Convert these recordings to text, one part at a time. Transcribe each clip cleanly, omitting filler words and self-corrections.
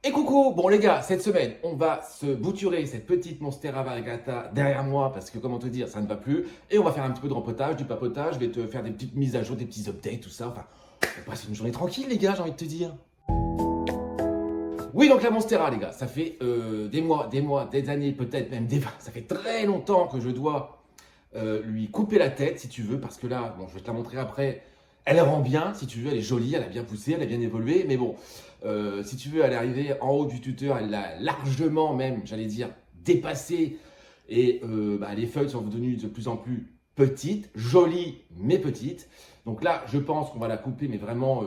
Et coucou, bon les gars, cette semaine, on va se bouturer cette petite Monstera Variegata derrière moi parce que comment te dire, ça ne va plus. Et on va faire un petit peu de rempotage, du papotage, je vais te faire des petites mises à jour, des petits updates, tout ça. Enfin, on va passer une journée tranquille les gars, j'ai envie de te dire. Oui, donc la Monstera les gars, ça fait des mois, des années, peut-être même des... Ça fait très longtemps que je dois lui couper la tête si tu veux, parce que là, bon, je vais te la montrer après. Elle rend bien, si tu veux, elle est jolie, elle a bien poussé, elle a bien évolué, mais bon, si tu veux, elle est arrivée en haut du tuteur, elle l'a largement même, j'allais dire, dépassé, et les feuilles sont devenues de plus en plus petites, jolies, mais petites. Donc là, je pense qu'on va la couper, mais vraiment,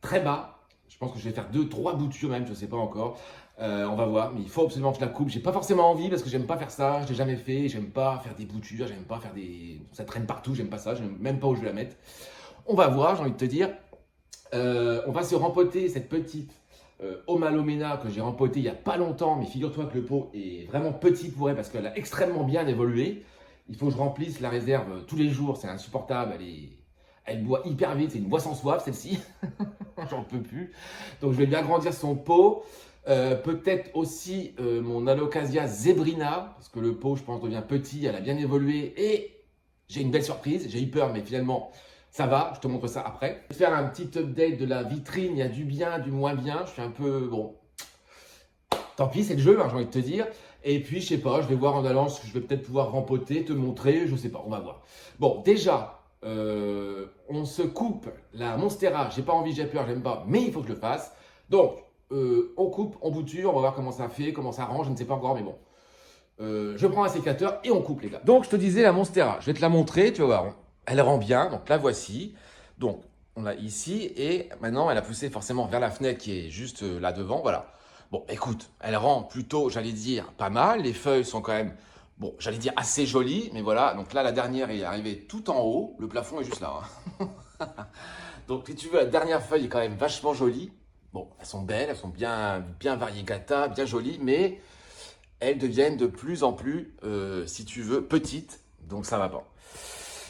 très bas. Je pense que je vais faire 2-3 boutures même, je ne sais pas encore. On va voir, mais il faut absolument que je la coupe. J'ai pas forcément envie parce que j'aime pas faire ça, je l'ai jamais fait, j'aime pas faire des boutures, j'aime pas faire des... Ça traîne partout, j'aime pas ça, j'aime même pas où je vais la mettre. On va voir, j'ai envie de te dire. On va se rempoter cette petite Omalomena que j'ai rempotée il y a pas longtemps, mais figure-toi que le pot est vraiment petit pour elle parce qu'elle a extrêmement bien évolué. Il faut que je remplisse la réserve tous les jours, c'est insupportable, elle boit hyper vite, c'est une boisson sans soif celle-ci. J'en peux plus. Donc je vais bien agrandir son pot. Peut-être aussi mon Alocasia zebrina, parce que le pot, je pense, devient petit, elle a bien évolué et j'ai une belle surprise. J'ai eu peur, mais finalement, ça va. Je te montre ça après. Je vais faire un petit update de la vitrine. Il y a du bien, du moins bien. Je suis un peu, bon, tant pis, c'est le jeu, hein, j'ai envie de te dire. Et puis, je sais pas, je vais voir en allant ce que je vais peut-être pouvoir rempoter, te montrer, je sais pas, on va voir. Bon, déjà, on se coupe la Monstera. J'ai pas envie, j'ai peur, j'aime pas, mais il faut que je le fasse. Donc, on coupe, on bouture, on va voir comment ça fait, comment ça rend, je ne sais pas encore, mais bon. Je prends un sécateur et on coupe, les gars. Donc, je te disais la Monstera, je vais te la montrer, tu vas voir. Elle rend bien, donc la voici. Donc, on l'a ici et maintenant, elle a poussé forcément vers la fenêtre qui est juste là devant, voilà. Bon, écoute, elle rend plutôt, j'allais dire, pas mal. Les feuilles sont quand même, bon, j'allais dire assez jolies, mais voilà. Donc là, la dernière est arrivée tout en haut. Le plafond est juste là, hein. Donc, si tu veux, la dernière feuille est quand même vachement jolie. Bon, elles sont belles, elles sont bien variegata, bien jolies, mais elles deviennent de plus en plus, si tu veux, petites. Donc, ça va pas.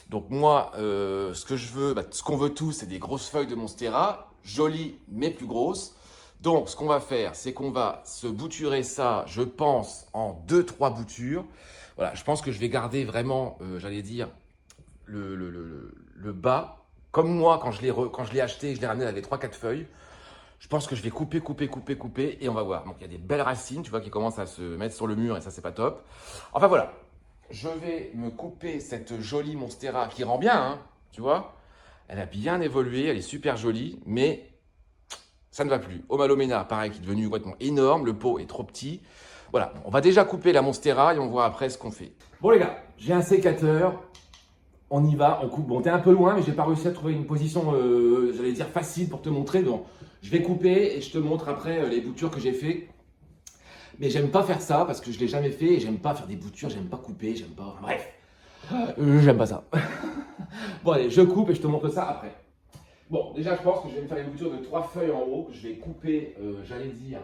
Donc moi, ce que je veux, ce qu'on veut tous, c'est des grosses feuilles de Monstera, jolies mais plus grosses. Donc ce qu'on va faire, c'est qu'on va se bouturer ça, je pense, en 2-3 boutures. Voilà, je pense que je vais garder vraiment, j'allais dire, le bas. Comme moi, quand je l'ai acheté, je l'ai ramené avec 3-4 feuilles. Je pense que je vais couper et on va voir. Donc il y a des belles racines, tu vois, qui commencent à se mettre sur le mur et ça, c'est pas top. Enfin voilà, je vais me couper cette jolie Monstera qui rend bien, hein, tu vois. Elle a bien évolué, elle est super jolie, mais ça ne va plus. Omalomena, pareil, qui est devenu complètement énorme, le pot est trop petit. Voilà, on va déjà couper la Monstera et on voit après ce qu'on fait. Bon les gars, j'ai un sécateur, on y va, on coupe. Bon, t'es un peu loin, mais j'ai pas réussi à trouver une position, j'allais dire, facile pour te montrer. Donc, je vais couper et je te montre après les boutures que j'ai fait. Mais j'aime pas faire ça parce que je l'ai jamais fait et j'aime pas faire des boutures, j'aime pas couper, j'aime pas... Bref, j'aime pas ça. Bon allez, je coupe et je te montre ça après. Bon, déjà je pense que je vais me faire une bouture de 3 feuilles en haut. Je vais couper, j'allais dire,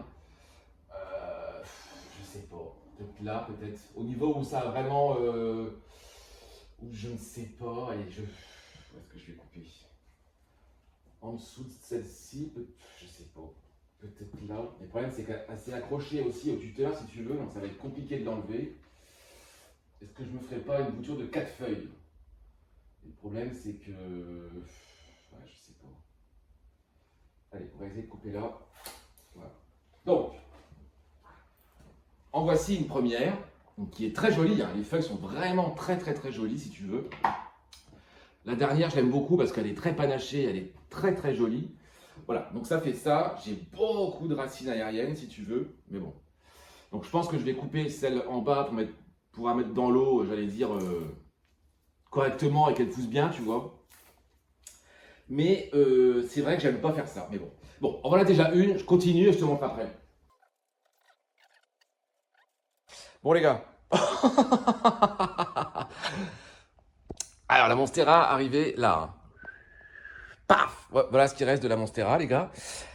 je sais pas, peut-être là, peut-être au niveau où ça a vraiment... où je ne sais pas, allez, où est-ce que je vais couper? En dessous de celle-ci, je sais pas. Peut-être là. Mais le problème, c'est qu'elle s'est accrochée aussi au tuteur, si tu veux, donc ça va être compliqué de l'enlever. Est-ce que je me ferais pas une bouture de 4 feuilles? Le problème, c'est que... Ouais, je sais pas. Allez, on va essayer de couper là. Voilà. Donc, en voici une première, donc, qui est très jolie, hein. Les feuilles sont vraiment très jolies, si tu veux. La dernière, je l'aime beaucoup parce qu'elle est très panachée, elle est très jolie. Voilà, donc ça fait ça. J'ai beaucoup de racines aériennes, si tu veux, mais bon. Donc je pense que je vais couper celle en bas pour la mettre dans l'eau, j'allais dire, correctement et qu'elle pousse bien, tu vois. Mais c'est vrai que j'aime pas faire ça, mais bon. Bon, en voilà déjà une, je continue et je te montre après. Bon les gars. Alors la Monstera arrivée là, hein. Paf! Voilà ce qui reste de la Monstera, les gars.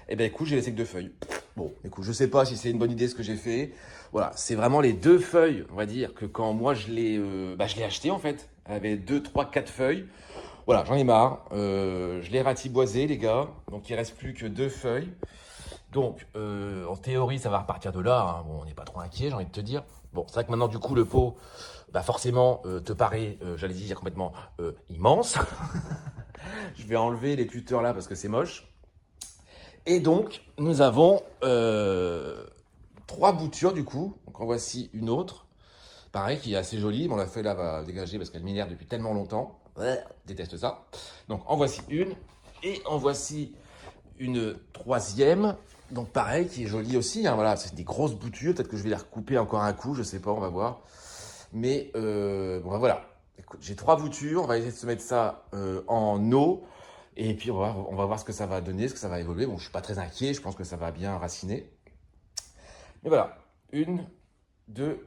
Et ben écoute, j'ai laissé que 2 feuilles. Bon, écoute, je sais pas si c'est une bonne idée ce que j'ai fait. Voilà, c'est vraiment les 2 feuilles, on va dire, que quand moi je l'ai acheté en fait. Elle avait 2, 3, 4 feuilles. Voilà, j'en ai marre. Je l'ai ratiboisé, les gars. Donc il reste plus que 2 feuilles. Donc, en théorie, ça va repartir de là. Hein. Bon, on n'est pas trop inquiet, j'ai envie de te dire. Bon, c'est vrai que maintenant, du coup, le pot, bah forcément, te paraît, j'allais dire complètement immense. Je vais enlever les tuteurs là parce que c'est moche. Et donc, nous avons 3 boutures du coup. Donc, en voici une autre. Pareil, qui est assez jolie. Bon, la feuille là va dégager parce qu'elle m'énerve depuis tellement longtemps. Ouais, déteste ça. Donc, en voici une. Et en voici une troisième. Donc, pareil, qui est jolie aussi. Hein, voilà, c'est des grosses boutures. Peut-être que je vais les recouper encore un coup. Je sais pas, on va voir. Mais, bon, bah, voilà. Écoute, j'ai 3 boutures. On va essayer de se mettre ça en eau. Et puis, on va voir ce que ça va donner, ce que ça va évoluer. Bon, je suis pas très inquiet. Je pense que ça va bien raciner. Mais voilà. 1, 2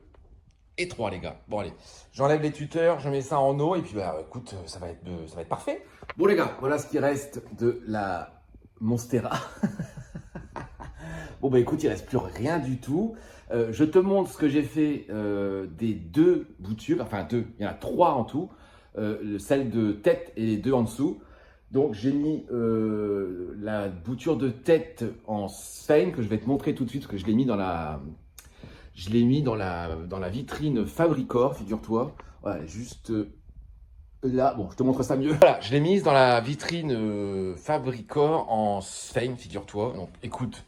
et 3, les gars. Bon, allez. J'enlève les tuteurs, je mets ça en eau. Et puis, bah, écoute, ça va être parfait. Bon, les gars, voilà ce qui reste de la Monstera. Bon, bah, écoute, il reste plus rien du tout. Je te montre ce que j'ai fait des 2 boutures. Enfin, 2. Il y en a 3 en tout. Celle de tête et les 2 en dessous. Donc, j'ai mis la bouture de tête en sphène que je vais te montrer tout de suite parce que je l'ai mis dans la vitrine Fabricor, figure-toi. Voilà, juste là. Bon, je te montre ça mieux. Voilà, je l'ai mise dans la vitrine Fabricor en sphène, figure-toi. Donc, écoute,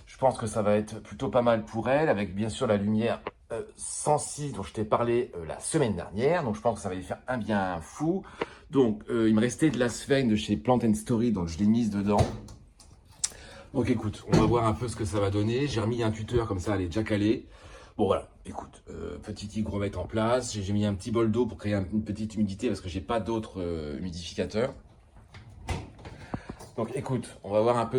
je pense que ça va être plutôt pas mal pour elle avec bien sûr la lumière 106 dont je t'ai parlé la semaine dernière. Donc, je pense que ça va lui faire un bien fou. Donc, il me restait de la sphène de chez Plant & Story, donc je l'ai mise dedans. Donc, écoute, on va voir un peu ce que ça va donner. J'ai remis un tuteur comme ça, elle est déjà calée. Bon, voilà, écoute, petit hygromètre en place. J'ai mis un petit bol d'eau pour créer une petite humidité parce que j'ai pas d'autres humidificateurs. Donc, écoute, on va voir un peu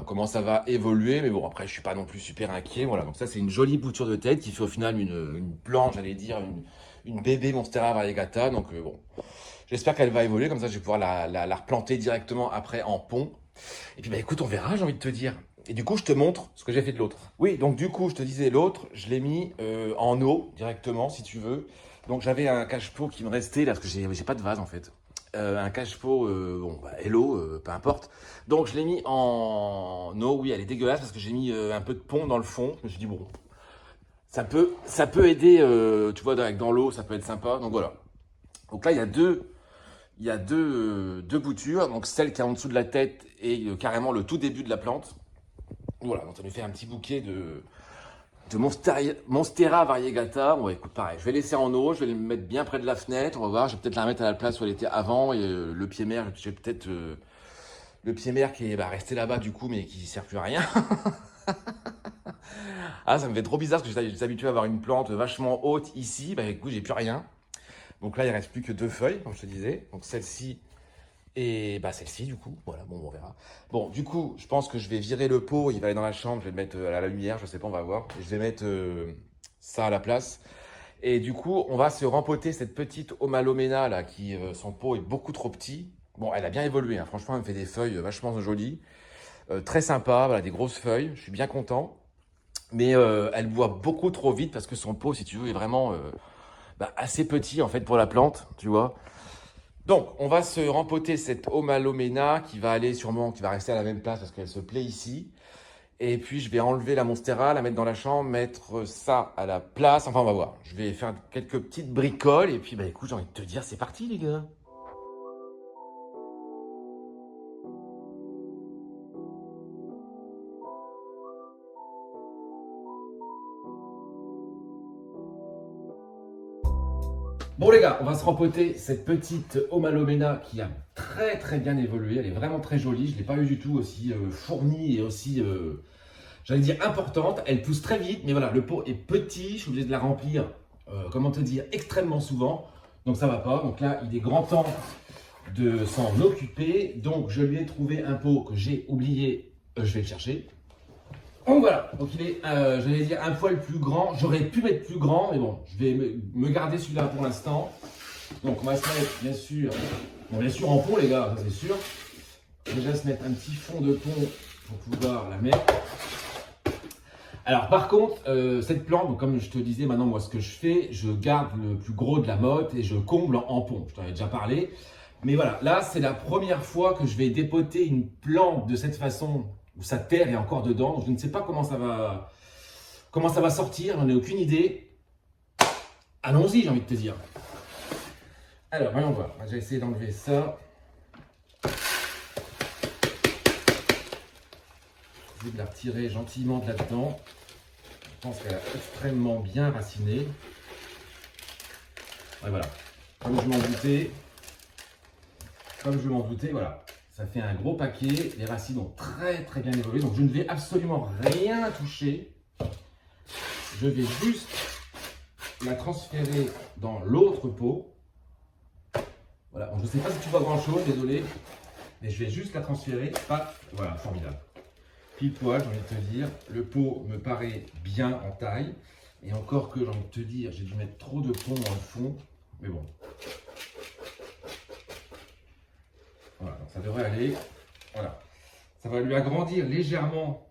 comment ça va évoluer. Mais bon, après, je suis pas non plus super inquiet. Voilà, donc ça, c'est une jolie bouture de tête qui fait au final une planche, j'allais dire, une bébé Monstera variegata. Donc, bon. J'espère qu'elle va évoluer, comme ça je vais pouvoir la replanter directement après en pont. Et puis bah écoute, on verra, j'ai envie de te dire. Et du coup, je te montre ce que j'ai fait de l'autre. Oui, donc du coup, je te disais, l'autre, je l'ai mis en eau directement, si tu veux. Donc j'avais un cache-pot qui me restait, là, parce que j'ai pas de vase en fait. Un cache-pot, bon, bah, hello, peu importe. Donc je l'ai mis en eau, oui, elle est dégueulasse, parce que j'ai mis un peu de pont dans le fond. Je me suis dit, bon, ça peut aider, tu vois, dans l'eau, ça peut être sympa. Donc voilà. Donc là, il y a deux boutures, donc celle qui est en dessous de la tête et carrément le tout début de la plante. Voilà, donc ça lui fait un petit bouquet de Monstera variegata. Bon, écoute, pareil, je vais laisser en eau, je vais le mettre bien près de la fenêtre, on va voir, je vais peut-être la mettre à la place où elle était avant, et le pied mère, j'ai peut-être le pied mère qui est resté là-bas du coup, mais qui ne sert plus à rien. Ah, ça me fait trop bizarre parce que j'étais habitué à avoir une plante vachement haute ici, bah écoute, j'ai plus rien. Donc là, il ne reste plus que 2 feuilles, comme je te disais. Donc celle-ci et celle-ci, du coup. Voilà, bon, on verra. Bon, du coup, je pense que je vais virer le pot. Il va aller dans la chambre. Je vais le mettre à la lumière. Je sais pas, on va voir. Et je vais mettre ça à la place. Et du coup, on va se rempoter cette petite Omalomena, là, qui, son pot est beaucoup trop petit. Bon, elle a bien évolué. Hein. Franchement, elle me fait des feuilles vachement jolies. Très sympa. Voilà, des grosses feuilles. Je suis bien content. Mais elle boit beaucoup trop vite parce que son pot, si tu veux, est vraiment assez petit en fait pour la plante, tu vois. Donc, on va se rempoter cette Omalomena qui va rester à la même place parce qu'elle se plaît ici. Et puis, je vais enlever la Monstera, la mettre dans la chambre, mettre ça à la place. Enfin, on va voir. Je vais faire quelques petites bricoles et puis, écoute, j'ai envie de te dire, c'est parti, les gars. Bon les gars, on va se rempoter cette petite Omalomena qui a très très bien évolué. Elle est vraiment très jolie. Je ne l'ai pas eu du tout aussi fournie et aussi, j'allais dire, importante. Elle pousse très vite, mais voilà, le pot est petit. Je suis obligé de la remplir, comment te dire, extrêmement souvent. Donc ça ne va pas. Donc là, il est grand temps de s'en occuper. Donc je lui ai trouvé un pot que j'ai oublié. Je vais le chercher. Donc voilà, donc il est, j'allais dire, un poil plus grand. J'aurais pu mettre plus grand, mais bon, je vais me garder celui-là pour l'instant. Donc on va se mettre, bien sûr en pot les gars, ça c'est sûr. Déjà se mettre un petit fond de pont pour pouvoir la mettre. Alors par contre, cette plante, donc, comme je te disais maintenant, moi ce que je fais, je garde le plus gros de la motte et je comble en pont. Je t'en avais déjà parlé. Mais voilà, là c'est la première fois que je vais dépoter une plante de cette façon où sa terre est encore dedans. Donc, je ne sais pas comment ça va sortir, j'en ai aucune idée. Allons-y, j'ai envie de te dire. Alors, voyons voir. J'ai essayé d'enlever ça. Je vais la retirer gentiment de là-dedans. Je pense qu'elle est extrêmement bien racinée. Et voilà. Comme je m'en doutais, voilà. Ça fait un gros paquet. Les racines ont très très bien évolué. Donc, je ne vais absolument rien toucher. Je vais juste la transférer dans l'autre pot. Voilà, bon, je ne sais pas si tu vois grand chose, désolé, mais je vais juste la transférer. Paf, voilà, formidable. Pile poil, j'ai envie de te dire, le pot me paraît bien en taille. Et encore que j'ai envie de te dire, j'ai dû mettre trop de pont dans le fond, mais bon. Voilà, donc ça devrait aller. Voilà, ça va lui agrandir légèrement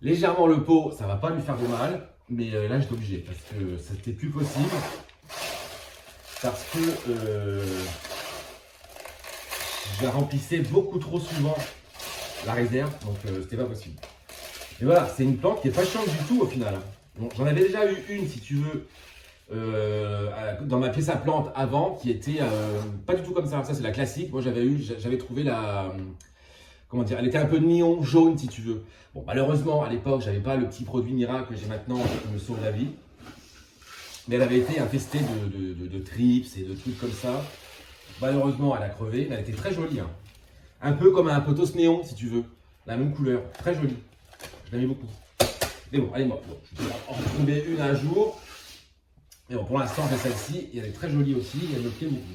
le pot, ça ne va pas lui faire de mal. Mais là, j'étais obligé parce que c'était plus possible. Parce que je la remplissais beaucoup trop souvent, la réserve. Donc, c'était pas possible. Mais voilà, c'est une plante qui est pas chiante du tout au final. Bon, j'en avais déjà eu une, si tu veux, dans ma pièce à plantes avant, qui était pas du tout comme ça. Ça, c'est la classique. Moi, j'avais trouvé la... comment dire, elle était un peu néon jaune si tu veux. Bon, malheureusement, à l'époque, j'avais pas le petit produit miracle que j'ai maintenant qui me sauve la vie. Mais elle avait été infestée de trips et de trucs comme ça. Malheureusement, elle a crevé, mais elle était très jolie. Hein. Un peu comme un pothos néon si tu veux. La même couleur, très jolie. Je l'aimais beaucoup. Mais bon, elle est morte. Bon, je vais en retrouver une un jour. Mais bon, pour l'instant, j'ai celle-ci. Et elle est très jolie aussi. Et elle me plaît beaucoup.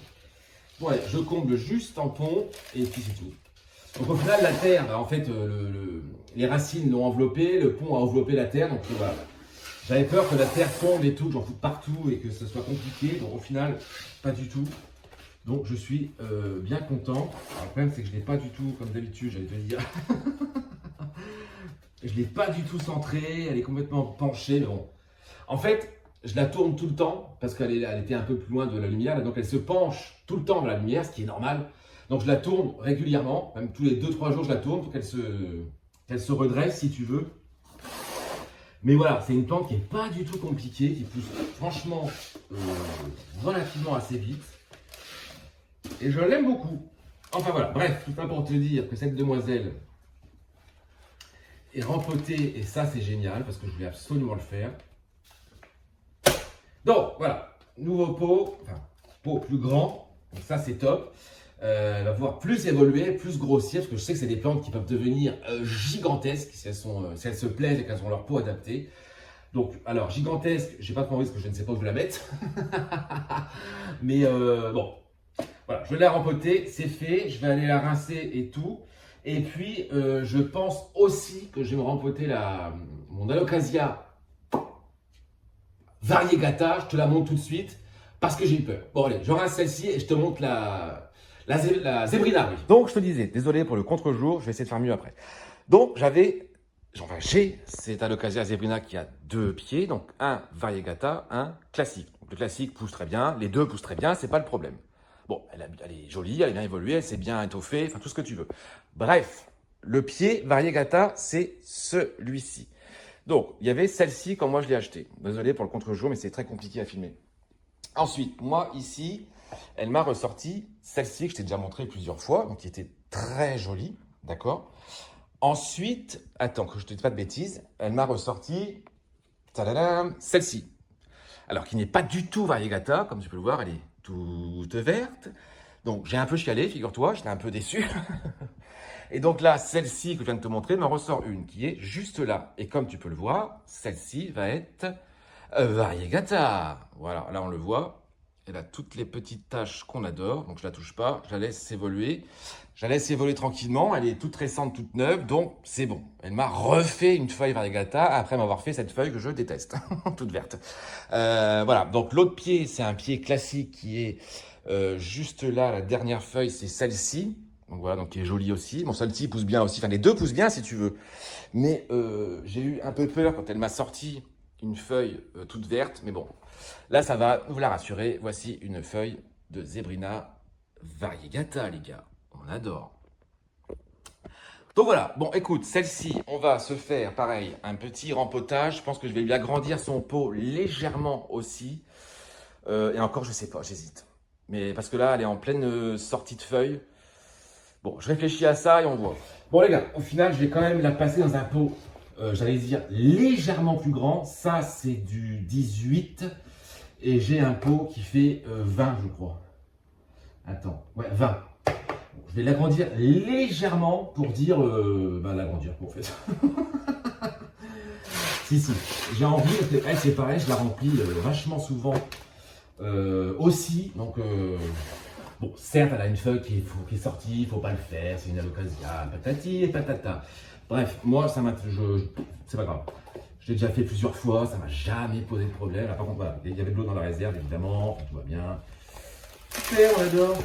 Bon, allez, je comble juste en pont. Et puis c'est tout. Donc au final, la terre, en fait, les racines l'ont enveloppé, le pont a enveloppé la terre, donc voilà. J'avais peur que la terre tombe et tout, que j'en foute partout et que ce soit compliqué, donc au final, pas du tout. Donc je suis bien content. Alors, le problème, c'est que je ne l'ai pas du tout, comme d'habitude, j'allais te le dire. Je ne l'ai pas du tout centrée, elle est complètement penchée, mais bon. En fait, je la tourne tout le temps, parce qu'elle était un peu plus loin de la lumière, donc elle se penche tout le temps dans la lumière, ce qui est normal. Donc je la tourne régulièrement, même tous les 2-3 jours je la tourne pour qu'elle se redresse si tu veux. Mais voilà, c'est une plante qui n'est pas du tout compliquée, qui pousse franchement relativement assez vite. Et je l'aime beaucoup. Enfin voilà, bref, tout ça pour te dire que cette demoiselle est rempotée et ça c'est génial parce que je voulais absolument le faire. Donc voilà, nouveau pot, enfin pot plus grand, donc ça c'est top. Elle va pouvoir plus évoluer, plus grossir, parce que je sais que c'est des plantes qui peuvent devenir gigantesques si elles se plaisent et qu'elles ont leur peau adaptée. Donc, alors, gigantesque, je n'ai pas trop envie parce que je ne sais pas où je la mettre. Mais bon, voilà, je l'ai rempotée, c'est fait, je vais aller la rincer et tout. Et puis, je pense aussi que je vais me rempoter mon Alocasia variegata, je te la montre tout de suite, parce que j'ai eu peur. Bon allez, je rince celle-ci et je te montre la zébrina. Oui. Donc je te disais, désolé pour le contre-jour, je vais essayer de faire mieux après. Donc j'ai cette Alocasia zébrina qui a 2 pieds, donc un variegata, un classique. Donc, le classique pousse très bien, les deux poussent très bien, c'est pas le problème. Bon, elle est jolie, elle est bien évoluée, elle s'est bien étoffée, enfin tout ce que tu veux. Bref, le pied variegata, c'est celui-ci. Donc, il y avait celle-ci quand moi je l'ai achetée. Désolé pour le contre-jour, mais c'est très compliqué à filmer. Ensuite, moi ici, elle m'a ressorti celle-ci que je t'ai déjà montré plusieurs fois, donc qui était très jolie, d'accord. Ensuite, attends que je ne te dise pas de bêtises, elle m'a ressorti celle-ci. Alors, qui n'est pas du tout variegata, comme tu peux le voir, elle est toute verte. Donc, j'ai un peu chialé, figure-toi, j'étais un peu déçu. Et donc là, celle-ci que je viens de te montrer m'en ressort une qui est juste là. Et comme tu peux le voir, celle-ci va être variegata. Voilà, là on le voit. Elle a toutes les petites taches qu'on adore. Donc je la touche pas, je la laisse évoluer. Je la laisse évoluer tranquillement. Elle est toute récente, toute neuve. Donc c'est bon. Elle m'a refait une feuille variegata après m'avoir fait cette feuille que je déteste. Toute verte. Voilà, donc l'autre pied, c'est un pied classique qui est juste là. La dernière feuille, c'est celle-ci. Donc voilà, donc qui est jolie aussi. Bon, celle-ci pousse bien aussi. Enfin, les deux poussent bien si tu veux. Mais j'ai eu un peu peur quand elle m'a sorti une feuille toute verte. Mais bon, là, ça va vous la rassurer. Voici une feuille de Zébrina variegata, les gars. On adore. Donc voilà, bon écoute, celle-ci, on va se faire pareil, un petit rempotage. Je pense que je vais lui agrandir son pot légèrement aussi. Et encore, je sais pas, j'hésite. Mais parce que là, elle est en pleine sortie de feuilles. Bon, je réfléchis à ça et on voit. Bon les gars, au final, je vais quand même la passer dans un pot, j'allais dire légèrement plus grand. Ça, c'est du 18. Et j'ai un pot qui fait 20, je crois. Attends, ouais, 20. Bon, je vais l'agrandir légèrement pour dire, l'agrandir pour faire ça. Si, j'ai envie, elle c'est pareil, je la remplis vachement souvent aussi. Donc, bon, certes, elle a une feuille qui est sortie, il ne faut pas le faire, c'est une allocasia, patati et patata. Bref, moi, c'est pas grave. Je l'ai déjà fait plusieurs fois, ça m'a jamais posé de problème. Là, par contre, voilà, il y avait de l'eau dans la réserve, évidemment, tout va bien. Super, on adore.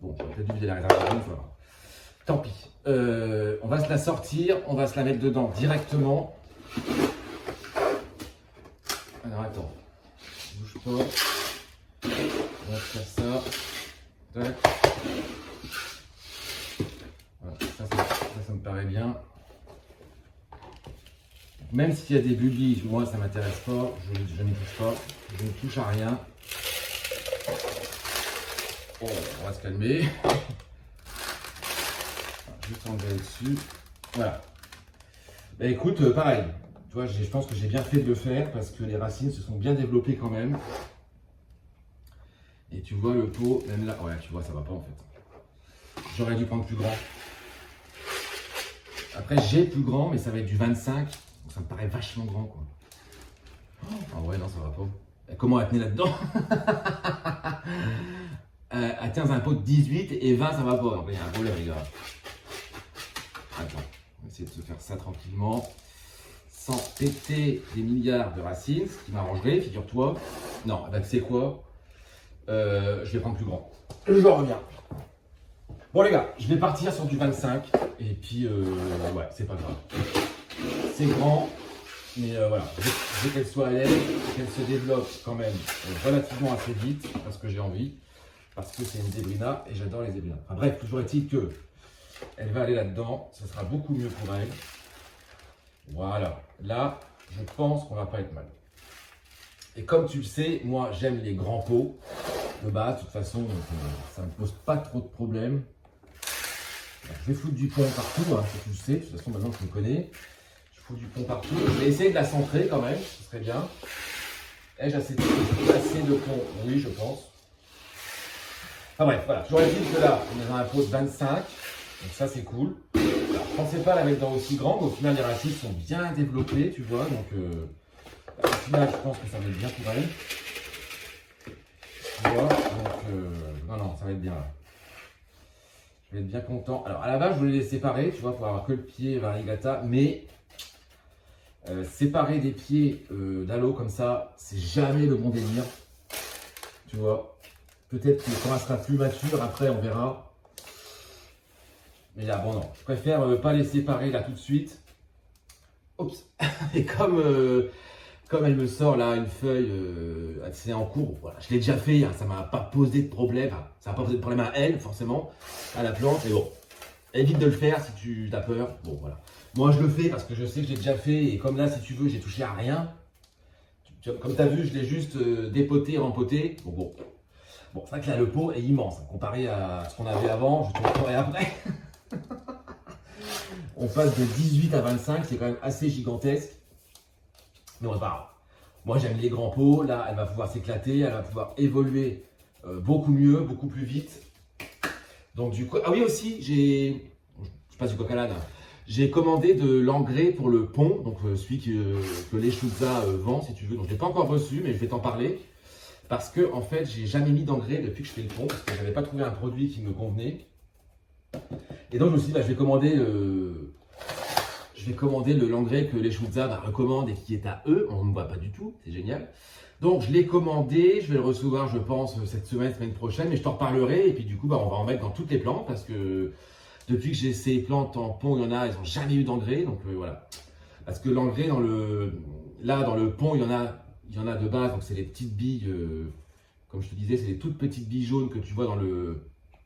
Bon, j'aurais peut-être dû vider la réserve, ça va. Tant pis. On va se la sortir, on va se la mettre dedans directement. Alors, attends. Bouge pas. On va faire ça. Tac. Voilà, ça me paraît bien. Même s'il y a des bulles, moi ça m'intéresse pas, je n'y touche pas, je ne touche à rien. Oh, on va se calmer. Juste enlever dessus. Voilà. Bah écoute, pareil. Tu vois, je pense que j'ai bien fait de le faire parce que les racines se sont bien développées quand même. Et tu vois le pot, même là, ouais, tu vois, ça va pas en fait. J'aurais dû prendre plus grand. Après, j'ai plus grand, mais ça va être du 25. Donc ça me paraît vachement grand, quoi. Ah ouais, non, ça va pas. Comment elle tenait là-dedans? Elle tient un pot de 18 et 20, ça va pas. Donc il y a un problème, les gars. Attends, on va essayer de se faire ça tranquillement. Sans péter des milliards de racines, ce qui m'arrangerait, figure-toi. Non, bah, tu sais quoi? Je vais prendre plus grand. Je reviens. Bon les gars, je vais partir sur du 25 et puis ouais, c'est pas grave. C'est grand, mais voilà, je veux qu'elle soit à l'aise, qu'elle se développe quand même relativement assez vite parce que j'ai envie, parce que c'est une zébrina et j'adore les zébrinas. Enfin bref, toujours est-il que elle va aller là-dedans, ce sera beaucoup mieux pour elle. Voilà, là, je pense qu'on va pas être mal. Et comme tu le sais, moi j'aime les grands pots de base, de toute façon, ça ne me pose pas trop de problèmes. Je vais foutre du pont partout, hein, si tu le sais, de toute façon maintenant tu me connais. Je fous du pont partout. Je vais essayer de la centrer quand même, ce serait bien. Ai-je assez de pont? Oui, je pense. Enfin bref, voilà. Toujours est-il que là, on est dans un pot de 25, donc ça c'est cool. Alors, je ne pensais pas la mettre dans aussi grand, mais au final les racines sont bien développées, tu vois, donc au final je pense que ça va être bien pour elle. Tu vois, donc non, ça va être bien là. Je vais être bien content. Alors à la base, je voulais les séparer, tu vois, pour avoir que le pied variegata, mais séparer des pieds d'Halo comme ça, c'est jamais le bon délire. Tu vois, peut-être que quand elle sera plus mature, après on verra. Mais là, bon non, je préfère pas les séparer là tout de suite. Oups. Et comme elle me sort là une feuille, c'est en cours, voilà. Je l'ai déjà fait, hein, ça m'a pas posé de problème, enfin, ça n'a pas posé de problème à elle forcément, à la plante, mais bon, évite de le faire si tu as peur, bon voilà. Moi je le fais parce que je sais que j'ai déjà fait, et comme là si tu veux, j'ai touché à rien. Comme tu as vu, je l'ai juste dépoté, rempoté, bon, c'est vrai que là le pot est immense, hein, comparé à ce qu'on avait avant, je te montrerai après. On passe de 18 à 25, c'est quand même assez gigantesque. Mais on va pas. Moi j'aime les grands pots, là elle va pouvoir s'éclater, elle va pouvoir évoluer beaucoup mieux, beaucoup plus vite. Donc du coup, ah oui aussi, je passe du coq à l'âne, j'ai commandé de l'engrais pour le pont, donc celui que les Lechuza vend si tu veux. Donc je l'ai pas encore reçu, mais je vais t'en parler. Parce que en fait, j'ai jamais mis d'engrais depuis que je fais le pont, parce que je n'avais pas trouvé un produit qui me convenait. Et donc je me suis dit, bah, je vais commander l'engrais que les Lechuza recommandent et qui est à eux. On ne me voit pas du tout, c'est génial. Donc je l'ai commandé, je vais le recevoir je pense cette semaine prochaine, mais je t'en reparlerai. Et puis du coup, bah, on va en mettre dans toutes les plantes parce que depuis que j'ai ces plantes en pont, il y en a, elles n'ont jamais eu d'engrais. Donc voilà. Parce que l'engrais, dans le pont, il y en a de base. Donc c'est les petites billes, comme je te disais, c'est les toutes petites billes jaunes que tu vois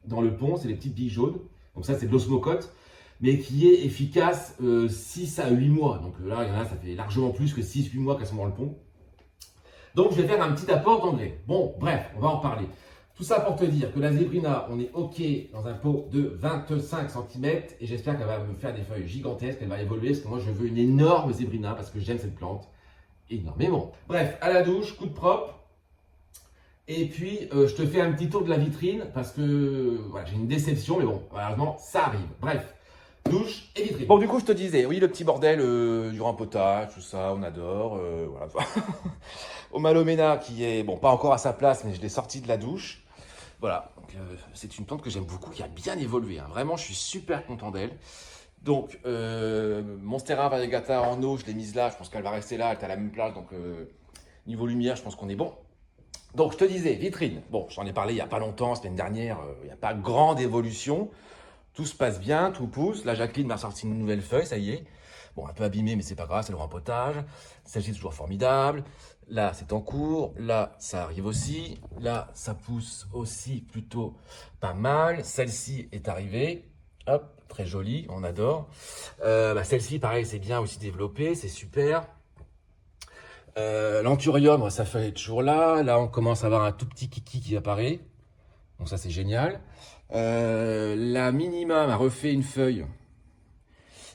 dans le pont. C'est les petites billes jaunes. Donc ça, c'est de l'osmocote, mais qui est efficace 6 à 8 mois. Donc là, il y en a, ça fait largement plus que 6-8 mois qu'elles sont dans le pot. Donc je vais faire un petit apport d'engrais. Bon, bref, on va en parler. Tout ça pour te dire que la Zébrina, on est OK dans un pot de 25 cm et j'espère qu'elle va me faire des feuilles gigantesques, qu'elle va évoluer parce que moi je veux une énorme Zébrina parce que j'aime cette plante énormément. Bref, à la douche, coup de propre. Et puis je te fais un petit tour de la vitrine parce que voilà, j'ai une déception, mais bon, malheureusement ça arrive. Bref, douche et vitrine. Bon, du coup, je te disais, oui, le petit bordel du rempotage, tout ça, on adore. Voilà. Au Malomena qui est, bon, pas encore à sa place, mais je l'ai sorti de la douche. Voilà, c'est une plante que j'aime beaucoup, qui a bien évolué. Hein. Vraiment, je suis super content d'elle. Donc, Monstera variegata en eau, je l'ai mise là. Je pense qu'elle va rester là, elle est à la même place. Donc, niveau lumière, je pense qu'on est bon. Donc, je te disais, vitrine. Bon, j'en ai parlé il n'y a pas longtemps, semaine dernière. Il n'y a pas grande évolution. Tout se passe bien, tout pousse. Là, Jacqueline m'a sorti une nouvelle feuille, ça y est. Bon, un peu abîmée, mais c'est pas grave, c'est le rempotage. Celle-ci est toujours formidable. Là, c'est en cours. Là, ça arrive aussi. Là, ça pousse aussi plutôt pas mal. Celle-ci est arrivée. Hop, très jolie, on adore. Celle-ci, pareil, c'est bien aussi développé, c'est super. L'anthurium, sa feuille est toujours là. Là, on commence à avoir un tout petit kiki qui apparaît. Donc ça, c'est génial. La minima m'a refait une feuille.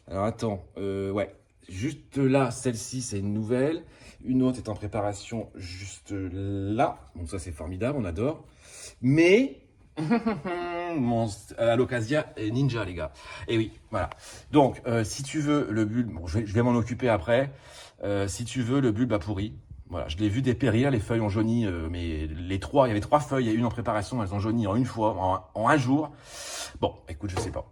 Alors attends, ouais, juste là, celle-ci, c'est une nouvelle. Une autre est en préparation juste là. Donc ça, c'est formidable, on adore. Mais, mon Alocasia est ninja, les gars. Et oui, voilà. Donc, si tu veux, le bulbe, bon, je vais m'en occuper après. Si tu veux, le bulbe a pourri. Voilà, je l'ai vu dépérir, les feuilles ont jauni, mais il y avait 3 feuilles, il y a une en préparation, elles ont jauni en une fois, en un jour. Bon, écoute, je sais pas.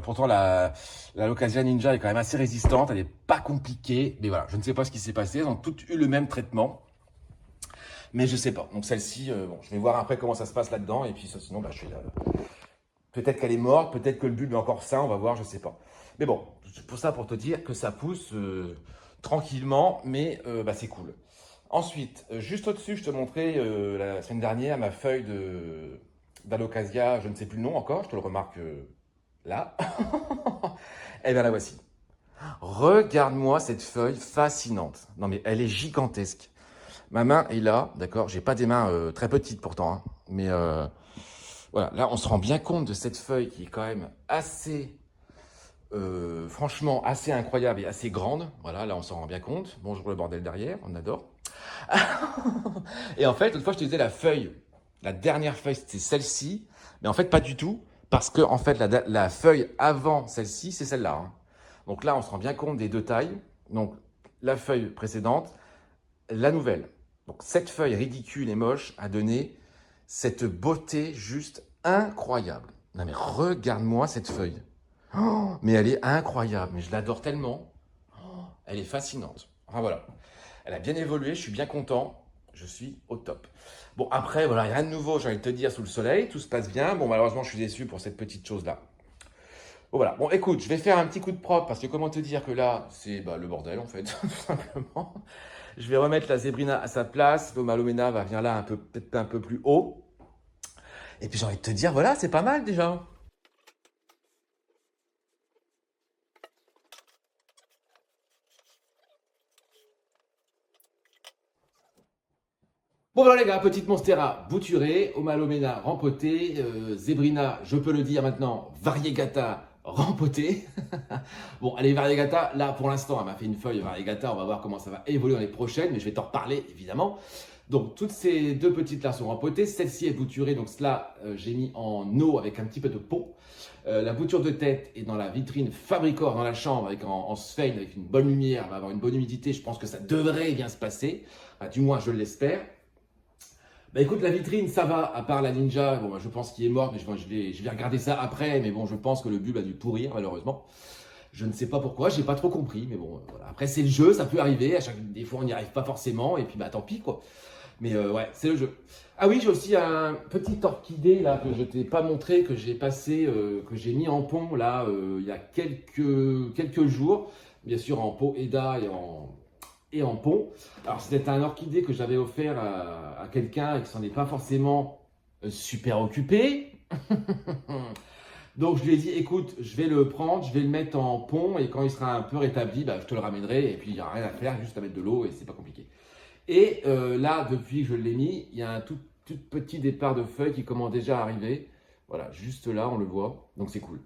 Pourtant, la Locasia Ninja est quand même assez résistante, elle n'est pas compliquée, mais voilà, je ne sais pas ce qui s'est passé, elles ont toutes eu le même traitement, mais je sais pas. Donc celle-ci, bon, je vais voir après comment ça se passe là-dedans, et puis ça, sinon, je vais peut-être qu'elle est morte, peut-être que le bulbe est encore sain, on va voir, je sais pas. Mais bon, pour ça, pour te dire que ça pousse tranquillement, mais c'est cool. Ensuite, juste au-dessus, je te montrais la semaine dernière ma feuille d'Alocasia, je ne sais plus le nom encore, je te le remarque là. Eh bien la voici. Regarde-moi cette feuille fascinante. Non mais elle est gigantesque. Ma main est là, d'accord, j'ai pas des mains très petites pourtant, hein, mais voilà, là on se rend bien compte de cette feuille qui est quand même assez, franchement assez incroyable et assez grande. Voilà, là on s'en rend bien compte. Bonjour le bordel derrière, on adore. Et en fait, une fois je te disais la feuille, la dernière feuille c'était celle-ci, mais en fait pas du tout, parce que en fait la feuille avant celle-ci c'est celle-là. Hein. Donc là on se rend bien compte des deux tailles. Donc la feuille précédente, la nouvelle. Donc cette feuille ridicule et moche a donné cette beauté juste incroyable. Non mais regarde-moi cette feuille. Oh, mais elle est incroyable, mais je l'adore tellement. Oh, elle est fascinante. Enfin voilà. Elle a bien évolué, je suis bien content, je suis au top. Bon, après, voilà, il n'y a rien de nouveau, j'ai envie de te dire, sous le soleil, tout se passe bien. Bon, malheureusement, je suis déçu pour cette petite chose-là. Bon, voilà. Bon, écoute, je vais faire un petit coup de propre, parce que comment te dire que là, c'est le bordel, en fait, tout simplement. Je vais remettre la Zébrina à sa place, le Malomena va venir là, peut-être un peu plus haut. Et puis, j'ai envie de te dire, voilà, c'est pas mal déjà. Bon voilà les gars, petite Monstera bouturée, Omalomena rempotée, Zébrina, je peux le dire maintenant, Variegata rempotée. Bon, allez, Variegata, là pour l'instant, elle m'a fait une feuille Variegata, on va voir comment ça va évoluer dans les prochaines, mais je vais t'en reparler évidemment. Donc toutes ces deux petites là sont rempotées, celle-ci est bouturée, donc cela j'ai mis en eau avec un petit peu de peau. La bouture de tête est dans la vitrine Fabricor dans la chambre avec en sphène, avec une bonne lumière, elle va avoir une bonne humidité, je pense que ça devrait bien se passer, enfin, du moins je l'espère. Bah écoute, la vitrine, ça va, à part la Ninja, bon, je pense qu'il est mort, mais je vais regarder ça après, mais bon, je pense que le bulbe a dû pourrir, malheureusement. Je ne sais pas pourquoi, j'ai pas trop compris, mais bon, voilà. Après, c'est le jeu, ça peut arriver, des fois on n'y arrive pas forcément, et puis bah tant pis, quoi. Mais ouais, c'est le jeu. Ah oui, j'ai aussi un petit orchidée, là, que je t'ai pas montré, que j'ai passé, que j'ai mis en pont, là, il y a quelques jours, bien sûr en pot EDA et en pont. Alors c'était un orchidée que j'avais offert à quelqu'un et qui s'en est pas forcément super occupé. Donc je lui ai dit, écoute, je vais le prendre, je vais le mettre en pont et quand il sera un peu rétabli, bah, je te le ramènerai et puis il n'y a rien à faire, juste à mettre de l'eau et c'est pas compliqué. Et là, depuis que je l'ai mis, il y a un tout petit départ de feuilles qui commence déjà à arriver. Voilà, juste là, on le voit, donc c'est cool.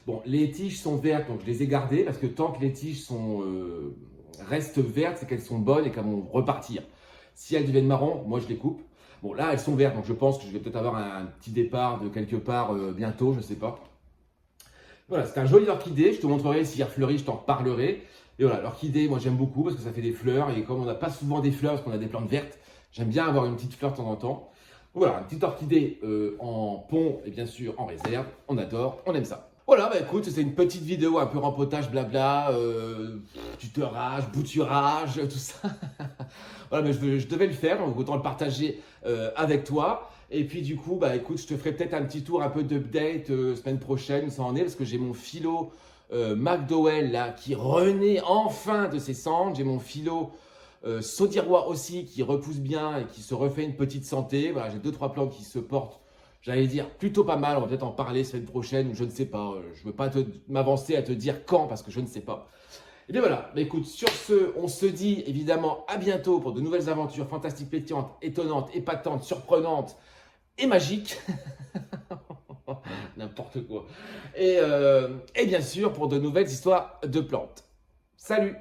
Bon, les tiges sont vertes, donc je les ai gardées parce que tant que les tiges restent vertes, c'est qu'elles sont bonnes et qu'elles vont repartir. Si elles deviennent marron, moi je les coupe. Bon, là, elles sont vertes, donc je pense que je vais peut-être avoir un petit départ de quelque part bientôt, je ne sais pas. Voilà, c'est un joli orchidée. Je te montrerai s'il refleurit, je t'en reparlerai. Et voilà, l'orchidée, moi j'aime beaucoup parce que ça fait des fleurs. Et comme on n'a pas souvent des fleurs parce qu'on a des plantes vertes, j'aime bien avoir une petite fleur de temps en temps. Voilà, une petite orchidée en pont et bien sûr en réserve. On adore, on aime ça. Voilà, bah écoute, c'est une petite vidéo un peu rempotage, blabla, tutorage, bouturage, tout ça. Voilà, mais je devais le faire, donc autant le partager avec toi. Et puis du coup, bah écoute, je te ferai peut-être un petit tour un peu d'update semaine prochaine, où ça en est, parce que j'ai mon philo McDowell là qui renaît enfin de ses cendres. J'ai mon philo Saudirois aussi qui repousse bien et qui se refait une petite santé. Voilà, j'ai 2-3 plantes qui se portent, j'allais dire, plutôt pas mal. On va peut-être en parler semaine prochaine ou je ne sais pas. Je ne veux pas m'avancer à te dire quand parce que je ne sais pas. Et bien voilà, bah écoute, sur ce, on se dit évidemment à bientôt pour de nouvelles aventures fantastiques, pétillantes, étonnantes, épatantes, surprenantes et magiques. N'importe quoi. Et bien sûr pour de nouvelles histoires de plantes. Salut!